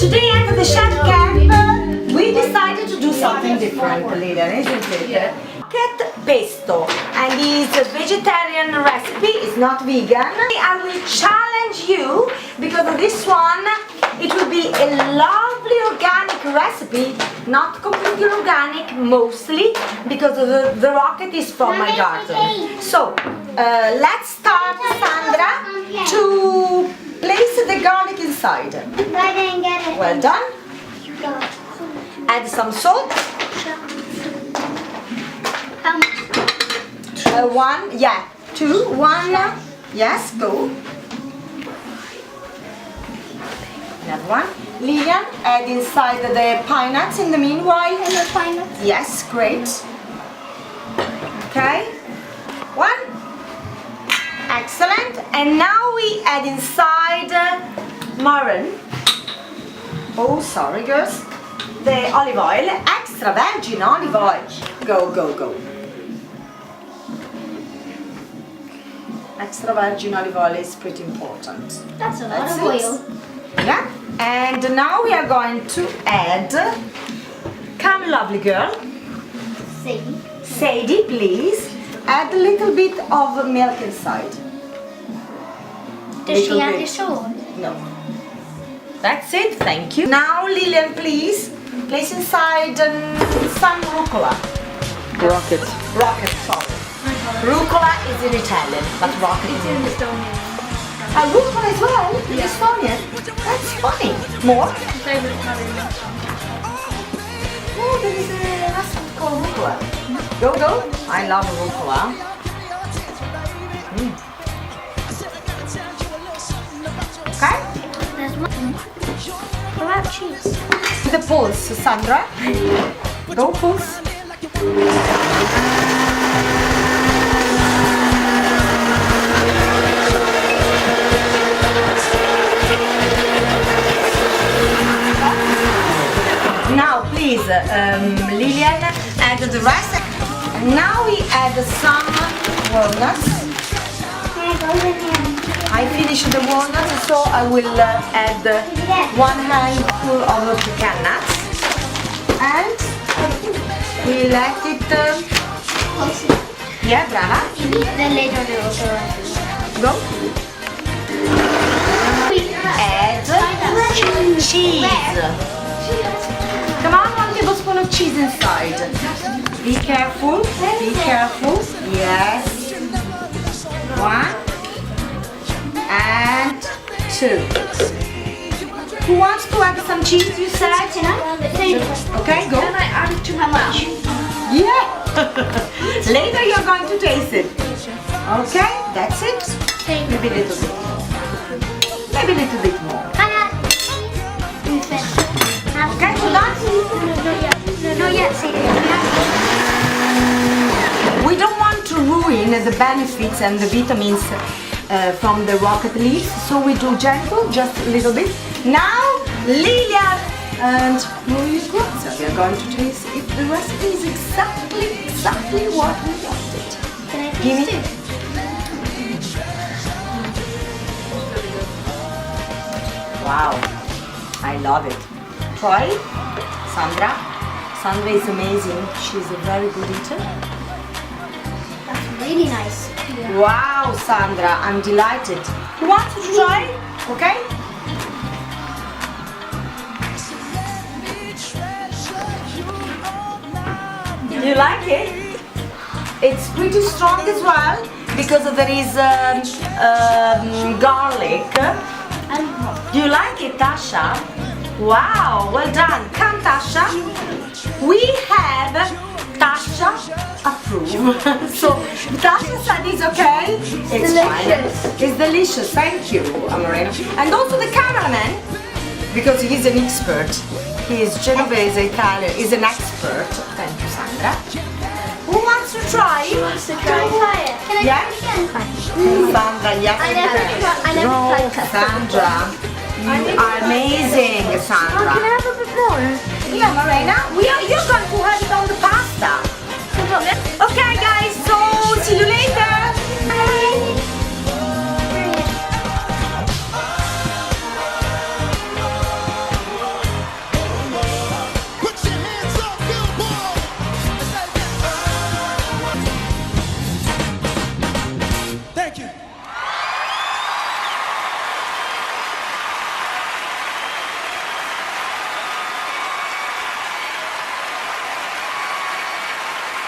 Today at the chef camp, we decided to do something different, Lilian, isn't it? Pocket pesto, and it's a vegetarian recipe, it's not vegan. I will challenge you, because of this one, it will be a lovely organic recipe, not completely organic, mostly, because the rocket is from my garden. So, let's start, Sandra, to place the garlic inside. I didn't get it. Well done. Add some salt. How much? One, yeah, two, one, yes, go. Another one. Lilian, add inside the pine nuts in the meanwhile. And the final. Yes, great. Okay, one. Excellent. And now we add inside marron. Oh, sorry, girls. The olive oil, extra virgin olive oil. Go, go, go. Extra virgin olive oil is pretty important. That's a lot That's of it. oil. Yeah. And now we are going to add, come lovely girl, Sadie. Sadie, please, add a little bit of milk inside. Does she Little add bit. the salt? No. That's it, thank you. Now Lilian, please, place inside some rucola. Rocket. Rocket, sorry. Rucola is in Italian, but rocket is in Estonian. rucola as well? In Estonian? That's funny. More? Favorite curry. Oh, there is a recipe called rucola. Go, go. I love rucola. Okay? There's one. What about cheese? The pulse, Sandra. Go, pulse. Now, please, Lilian, add the rest. Now we add some walnuts. I finished the walnuts, so I will add one handful of pecan nuts. And we let it, yeah, brava, Then later on it also. go. Add cheese. Come on, 1 tablespoon of cheese inside. Be careful, be careful. Yes. 1 and 2. Who wants to add some cheese, you said? Okay, go. Can I add it to my mouth? Yeah. Later you're going to taste it. Okay, that's it. Maybe a little bit. Maybe a little bit more. Okay, hold on. No, yet. We don't want to ruin the benefits and the vitamins from the rocket leaves, so we do gentle, just a little bit. Now, Lilian and Maria Grazia, we are going to taste if the recipe is exactly what we wanted. Can I Give me. taste it? Wow, I love it. Try, Sandra. Sandra is amazing. She's a very good eater. That's really nice. Wow, Sandra, I'm delighted. Who wants to try? Okay? Do you like it? It's pretty strong as well because there is garlic. Do you like it, Tasha? Wow, well done. Come, Tasha. We have Tasha approved. So Tasha said it's okay. It's delicious. fine. It's delicious. Thank you, Amarena. And also the cameraman, because he's an expert. He is Genovese Italian. He's an expert. Thank you, Sandra. Who wants to try? Can I try it? Can I Yeah? try it again? Sandra, yes, I you never can. tried- I never No, tried custard Sandra, you are amazing, Oh, Sandra. can I have a bit more? Yeah, Marina, you're going to have it on the pasta. Okay, guys, so see you later. Thank you.